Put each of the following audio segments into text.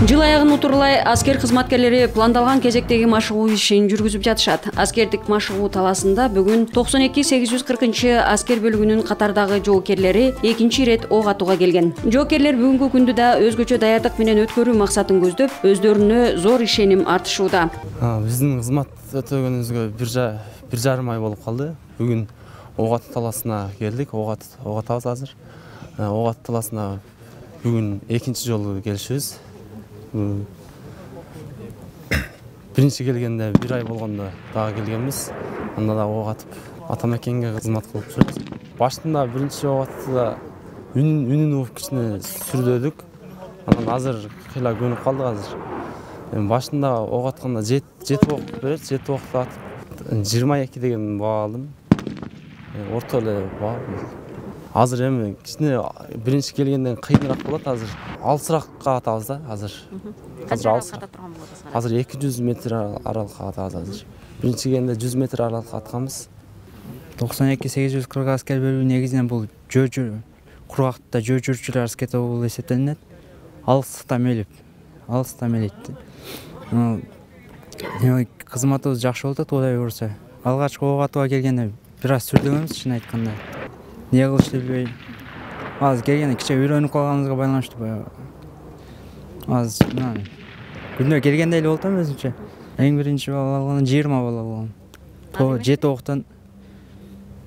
Жыл аягын утурлай аскер кызматкерлери пландалган кезектеги машыгуу ишин жүргүзүп жатышат. Аскердик машыгуу таласында бүгүн 92-840 аскер бөлүгүнүн катардагы жоокерлери экинчи ирет ок атууга келген. Жоокерлер бүгүнкү күндү да өзгөчө даярдык менен өткөрүү максатын көздөп, өздөрүнө зор ишеним артышууда. Биздин кызмат өтөгөнүбүзгө 1,5 ай болуп калды. Бүгүн ок атуу таласына келдик. Ок атабыз азыр. Ок атуу таласына бүгүн экинчи жолу келишибиз. Биринчи келгенде 1 ай болгондо дагы келгенбиз. Анда да ок атып атамекенге кызмат кылып жүрөбүз. Башында биринчи ок атууда үнүн угуп кичине сүрдөдүк. Анан азыр кыйла көнүп калдык азыр. Башында ок атканда 7 ок берет, 7 окто атып 22 деген баа алдым. Орто эле баа. Азыр эми кичине биринчи келгенден кыйыныраак болот азыр. Алысыраакка атабыз да азыр. Азыр 200 метр аралыкка атабыз азыр. Биринчи келгенде 100 метр аралыкка атканбыз. 92-840 аскер бөлүгү негизинен бул кургакта жөө жүрчүлөр аскер тобу болуп эсептелинет. Алыстыкта мелейт. Кызматыбыз жакшы болуп атат, Кудай буйрса. Алгачкы ок атууга келгенде бир аз сүрдөгөнбүз, чын айтканда. Не кылышты билбей. Азыр келгенде кичине үйрөнүп калганыбызга байланыштуу. Азыр күндө келгенде эле болуп атам өзүмчө. Эң биринчи бала алган 20 бала болгон. 7 октон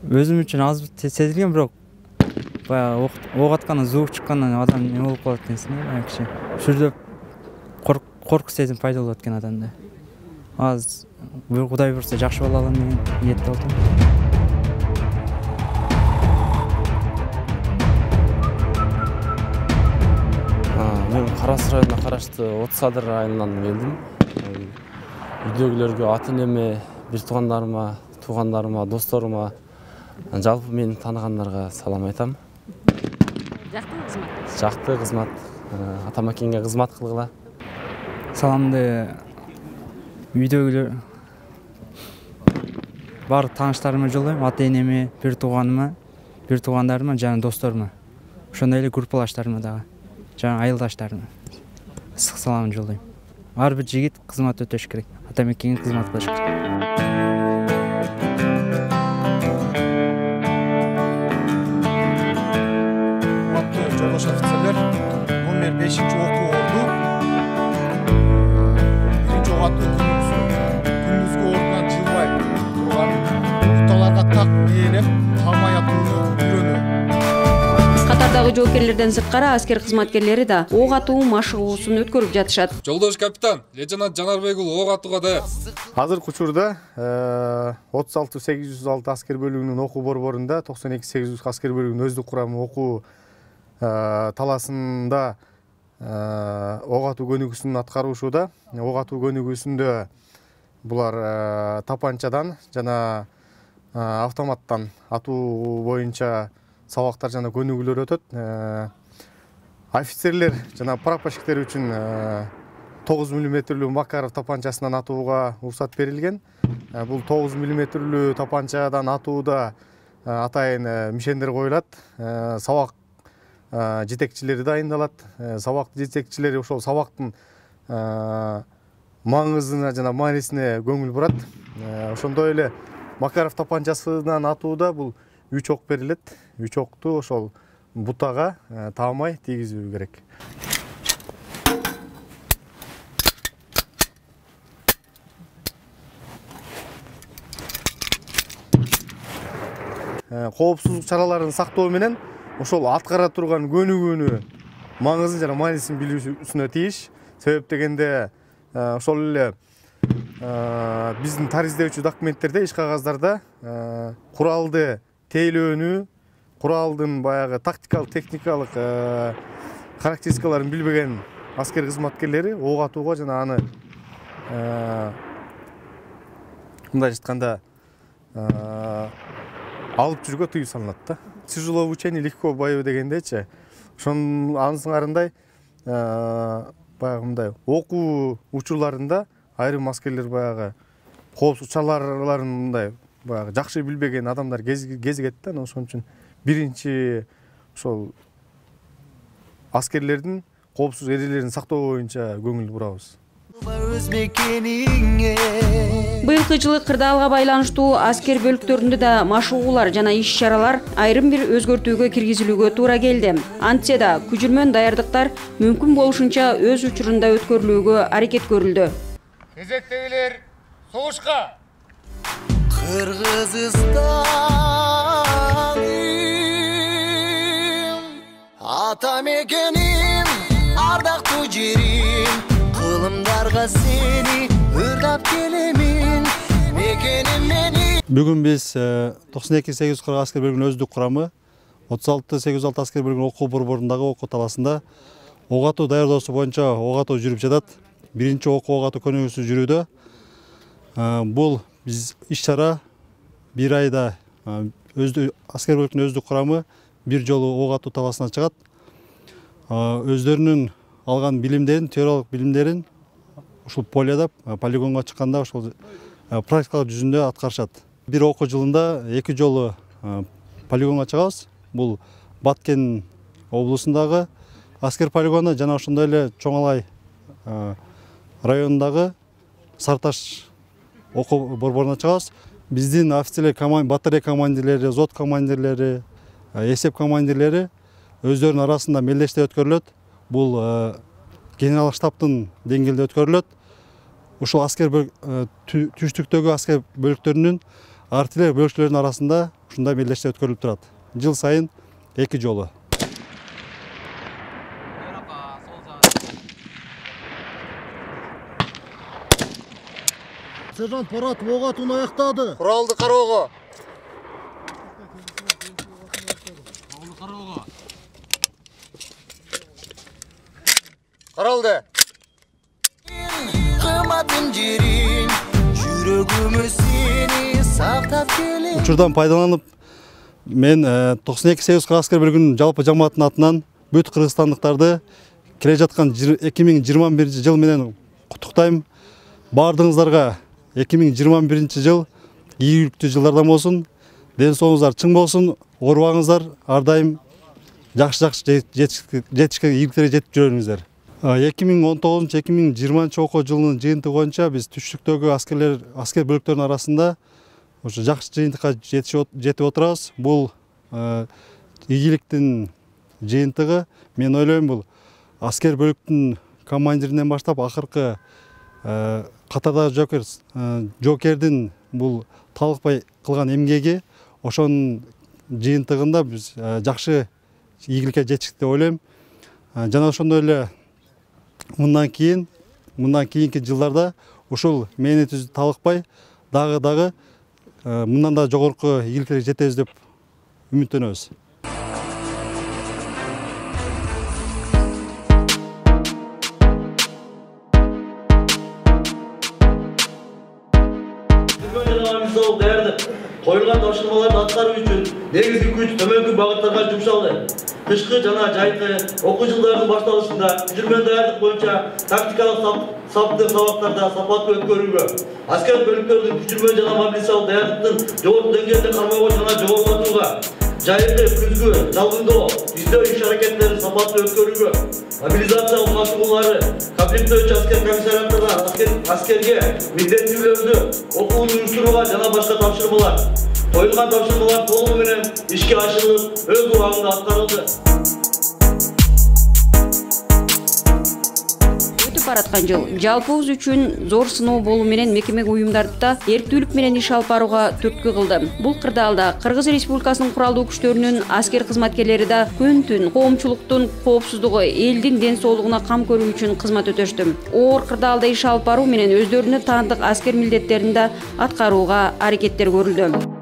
өзүм үчүн аз сезилген, бирок баягы ок аткандан звук чыккандан адам не болуп калат экенсиң, баягы кичине сүрдөп корку сезим пайда болот экен адамда. Азыр Кудай буйрса жакшы бала алам деген ниетте болдум. Мен Карас районуна караштуу Отсадыр айылынан келдим. Үйдөгүлөргө, ата-энеме, бир туугандарыма, досторума, жалпы мени тааныгандарга салам айтам. Жактыбы кызмат? Жакты кызмат. Атамекенге кызмат кылгыла. Саламды үйдөгүлөр баардык тааныштарыма жолдойм, ата-энеме, бир туугандарыма жана досторума. Ошондой эле группалаштарыма дагы. Жана айылдаштарыма ысык саламын жолдойм. Ар бир жигит кызмат өтөш керек. Атамекенге кызмат кылыш керек. Урматтуу жолдош офицерлер, номер 5-окуу орду. Биринчи ок атуу күндүзгү ордунан жылбай турган буталарга так ээлеп, камай атууну үйрөнүү. Катардагы жоокерлерден сырткары аскер кызматкерлери да ок атуу машыгуусун өткөрүп жатышат. Жолдош капитан, лейтенант Жанарбек уулу ок атууга даяр. Азыркы учурда 36-806 аскер бөлүгүнүн окуу борборунда 92-800 аскер бөлүгүнүн өздүк курамы окуу таласында ок атуу көнүгүүсүн аткаруушууда. Ок атуу көнүгүүсүндө булар тапанчадан жана автоматтан атуу боюнча сабактар жана көнүгүүлөр өтөт. Офицерлер жана прапорщиктер үчүн 9 мм Макаров тапанчасынан атууга уруксат берилген. Бул 9 мм тапанчадан атууда атайын мишендер коюлат. Сабак жетекчилери дайындалат. Сабак жетекчилери ошол сабактын маңызына жана маанисине көңүл бурат. Ошондой эле Макаров тапанчасынан атууда бул 3 ок берилет. 3 окту ошол бутага таамай тийгизүү керек. Коопсуздук чараларын сактоо менен ошол аткара турган көнүгүүнү маңызын жана маанисин билүүсүнө тийиш. Себеп дегенде ошол эле биздин тариздөөчү документтерде, иш кагаздарда куралды тейлөөнү, куралдын баягы тактикалык, техникалык характеристикаларын билбеген аскер кызматкерлери ок атууга жана аны мындай айтканда алып жүрүүгө тыюу салынат да. Тяжело в учении, легко в бою дегендечи. Ошонун ансыңарындай баягы мындай окуу учурларында айрым аскерлер баягы коопсуз чараларын мындай баягы жакшы билбеген адамдар кезигет да. Ошон үчүн биринчи ошол аскерлердин коопсуз эрежелерин сактоо боюнча көңүл бурабыз. Быйылкы жылы кырдаалга байланыштуу аскер бөлүктөрүндө да машыгуулар жана иш-чаралар айрым бир өзгөртүүгө киргизилүүгө туура келди. Антсе да күжүрмөн даярдыктар мүмкүн болушунча өз учурунда өткөрүлүүгө аракет көрүлдү. Кезектегилер согушка! Кыргызстаным, ата мекеним, ардактуу жерим, кылымдарга сени ырдап келемин, мекеним мени. Бүгүн биз 92-840 аскер бөлүгүнүн өздүк курамы 36-806 аскер бөлүгүнүн окуу борборундагы окуу таласында ок атуу даярдоосу боюнча ок атуу жүрүп жатат. Биринчи окуу ок атуу көнүгүүсү жүрүүдө. Бул биз иш-чара бир айда аскер бөлүгүнүн өздүк курамы бир жолу ок атуу таласына чыгат. Өздөрүнүн алган билимдерин, теориялык билимдерин ушул полияда, полигонго чыкканда ушул практикалык жүзүндө аткарышат. Бир окуу жылында 2 жолу полигонго чыгабыз. Бул Баткен облусундагы аскер полигону жана ошондой эле Чоңалай районундагы Сарташ окуу борборуна чыгабыз. Биздин офицерлер, батарея командирлери, взвод командирлери, эсеп командирлери өздөрүнүн арасында мелдеште өткөрүлөт. Бул генералдык штабтын деңгээлде өткөрүлөт. Ушул аскер түштүктөгү аскер бөлүктөрүнүн артиллерия бөлүкчөлөрүнүн арасында ушундай мелдеште өткөрүлүп турат. Жыл сайын 2 жолу. Сержант Парат ок атууну аяктады. Куралды кароого. Каралды. Кыматын жерин, жүрөгүмө сени сактап келем. Учурдан пайдаланып, мен 92-840 аскер бөлүгүнүн жалпы жамааттын атынан бүт кыргызстандыктарды келе жаткан 2021 жыл менен куттуктайм. Бардыгыңыздарга 2021 жыл ийгиликтүү жылдардан болсун. Ден соолугуңуздар чың болсун. Оорубаңыздар, ар дайым жакшы жетишке ийгиликтерге жетип жүрөңүздөр. 2019-2020 окуу жылынын жыйынтыгы боюнча биз түштүктөгү аскер бөлүктөрүнүн арасында ошо жакшы жыйынтыкка жетип отурабыз. Бул ийгиликтин жыйынтыгы, мен ойлойм, бул аскер бөлүктүн командиринен баштап акыркы катардагы жокердин бул талыкпай кылган эмгеги, ошонун жыйынтыгында биз жакшы ийгиликке жетиштик деп ойлойм. Жана ошондой эле мындан кийинки жылдарда ушул мээнетибизди талыкпай дагы мындан да жогорку ийгиликтерге жетебиз деп үмүттөнөбүз. Коюлган тапшырмаларды аткаруу үчүн негизги күч төмөнкү багыттарга жумшалды. Кышкы жана жайкы окуу жылдарынын башталышында күчүрмөн даярдык боюнча тактикалык саптык сабактарда сапаттуу өткөрүүгө, аскер бөлүктөрдүн күчүрмөн жана мобилизациялык даярдыктын жогорку деңгээлде кармоого жана жогорулатууга, жайкы күзгү жалгындоо издөө иш-аракеттерин сапаттуу өткөрүүгө, мобилизациялык машыгуулары, комплектөөчү аскер комиссариаттардан аскерге милдеттүүлөрдү окууну уюштурууга жана башка тапшырмалар. Коюлган тапшырмалар толугу менен ишке ашырылып, өз убагында аткарылды. Өтүп бараткан жыл жалпыбыз үчүн зор сыноо болуу менен мекеме уюмдарды эрктүүлүк менен иш алып барууга түрткү кылды. Бул кырдаалда Кыргыз Республикасынын куралдуу күчтөрүнүн аскер кызматкерлери да күн-түн коомчулуктун коопсуздугу, элдин ден соолугуна кам көрүү үчүн кызмат өтөштү. Оор кырдаалда иш алып баруу менен өздөрүнө таандык аскер милдеттерин да аткарууга аракеттер көрүлдү.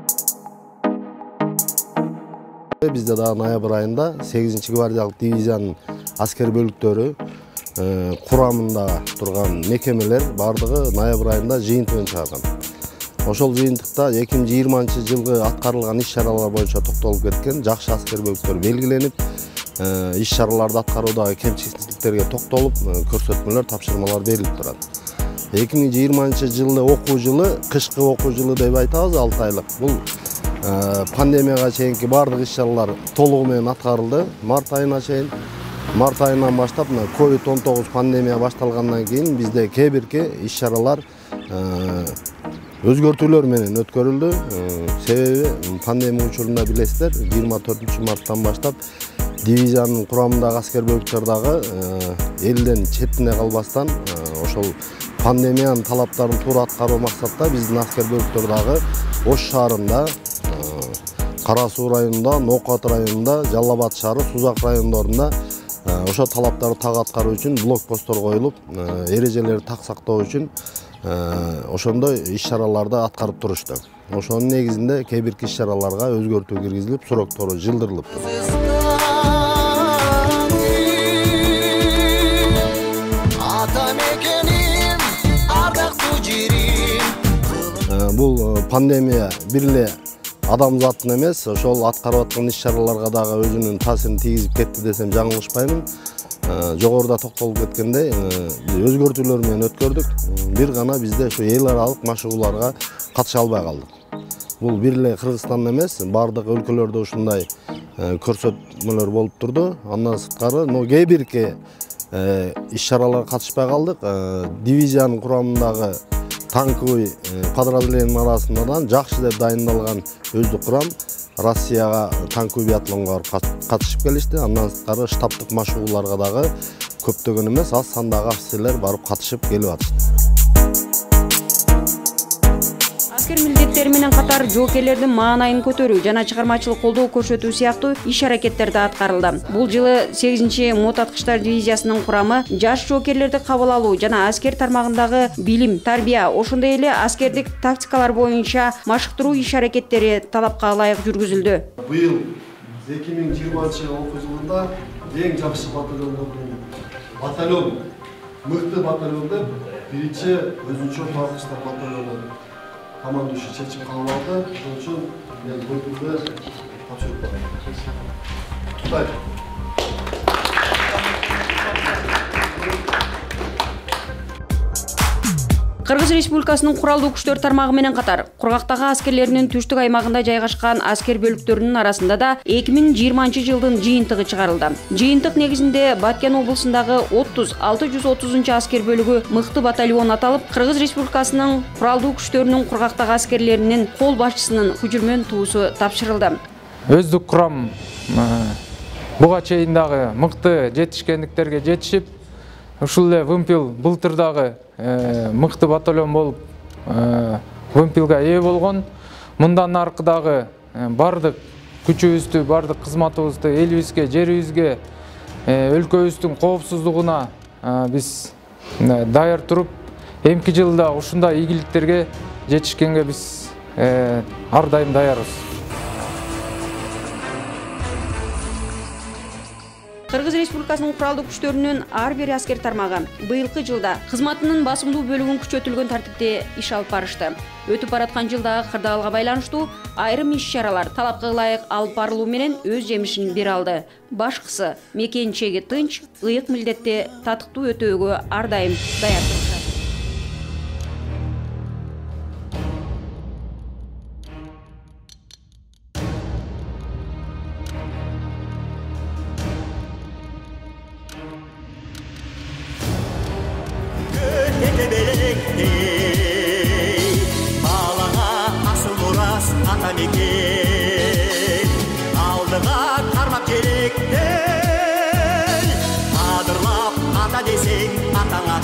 Бизде да ноябрь айында 8-гвардиялык дивизиянын аскер бөлүктөрү курамында турган мекемелер бардыгы ноябрь айында жыйынтыгын чыгарган. Ошол жыйынтыкта 2020 жылгы аткарылган иш-чаралар боюнча токтолуп кеткен, жакшы аскер бөлүктөр белгиленип, иш чараларды аткаруудагы кемчиликтерге токтолуп көрсөтмөлөр, тапшырмалар берилип турат. 2020 окуу жылы, кышкы окуу жылы деп айтабыз, 6 айлык. Бул пандемияга чейинки бардык иш чаралар толугу менен аткарылды. Март айынан баштап COVID-19 пандемия башталгандан кийин бизде кээ бирки иш чаралар өзгөртүүлөр менен өткөрүлдү. Себеби пандемия учурунда билесиздер, 24 марттан баштап дивизиянын курамындагы аскер бөлүктөрдөгү элден четине калбастан ошол пандемиянын талаптарын туура аткаруу максатта биздин аскер бөлүктөр дагы Ош шаарында, Кара Суу районунда, Нокат районунда, Жалал Абад шаары, Сузак райондорунда ошо талаптарды так аткаруу үчүн блокпосттор коюлуп, эрежелерди так сактоо үчүн ошондой иш чараларды аткарып турушту. Ошонун негизинде кээ бирки иш чараларга өзгөртүү киргизилип, сроктору жылдырылып. Бул пандемия бир эле адамзаттын эмес, ошол аткарып аткан иш чараларга дагы өзүнүн таасирин тийгизип кетти десем жаңылышпаймын. Жогоруда токтолуп кеткендей, өзгөртүүлөр менен өткөрдүк. Бир гана бизде ошо эл аралык машыгууларга катыша албай калдык. Бул бир эле Кыргызстан эмес, бардык өлкөлөрдө ушундай көрсөтмөлөр болуп турду. Андан сырткары, кээ бирки иш чараларга катышпай калдык. Дивизиянын курамындагы танковый подразделениянын арасынан жакшы деп дайындалган өздүк курам Россияга танковый биатлонго катышып келишти. Андан сырткары штабтык машыгууларга дагы көптөгөн эмес, аз сандагы офицерлер барып катышып келип атышты. Аскер милдеттери менен катар жоокерлердин маанайын көтөрүү жана чыгармачылык колдоо көрсөтүү сыяктуу иш аракеттер да аткарылды. Бул жылы 8-чи мотоаткычтар дивизиясынын курамы жаш жоокерлерди кабыл алуу жана аскер тармагындагы билим, тарбия, ошондой эле аскердик тактикалар боюнча машыктыруу иш аракеттери талапка ылайык жүргүзүлдү. Быйыл 2020 окуу жылында эң жакшы батальон, мыкты батальон деп биринчи өзүнчө мотоаткычтар батальону командующий чечим кабыл алды. Ошон үчүн мен бул турда тапшырып турдум. Кыргыз Республикасынын куралдуу күчтөр тармагы менен катар кургактагы аскерлеринин түштүк аймагында жайгашкан аскер бөлүктөрүнүн арасында да 2020 жылдын жыйынтыгы чыгарылды. Жыйынтык негизинде Баткен облусундагы 630 аскер бөлүгү мыкты батальон аталып, Кыргыз Республикасынын куралдуу күчтөрүнүн кургактагы аскерлеринин кол башчысынын күчүрмөн туусу тапшырылды. Өздүк курам буга чейин дагы мыкты жетишкендиктерге жетишип, ушул эле вымпел былтырдагы мыкты батальон болуп вымпелге ээ болгон. Мындан аркыдагы бардык күчүбүздү, бардык кызматыбызды элибизге, жерибизге, өлкөбүздүн коопсуздугуна биз даяр туруп, эмки жылда ушундай ийгиликтерге жетишкенге биз ар дайым даярбыз. Кыргыз Республикасынын куралдуу күчтөрүнүн ар бир аскер тармагы быйылкы жылда кызматынын басымдуу бөлүгүн күчөтүлгөн тартипте иш алып барышты. Өтүп бараткан жылдагы кырдаалга байланыштуу айрым иш чаралар талапка ылайык алып барылуу менен өз жемишин бере алды. Башкысы мекенчеги тынч, ыйык милдетти татыктуу өтөөгө ар дайым даяр турушат. Алдыға қармап келектен, адырлап ата десең атаңа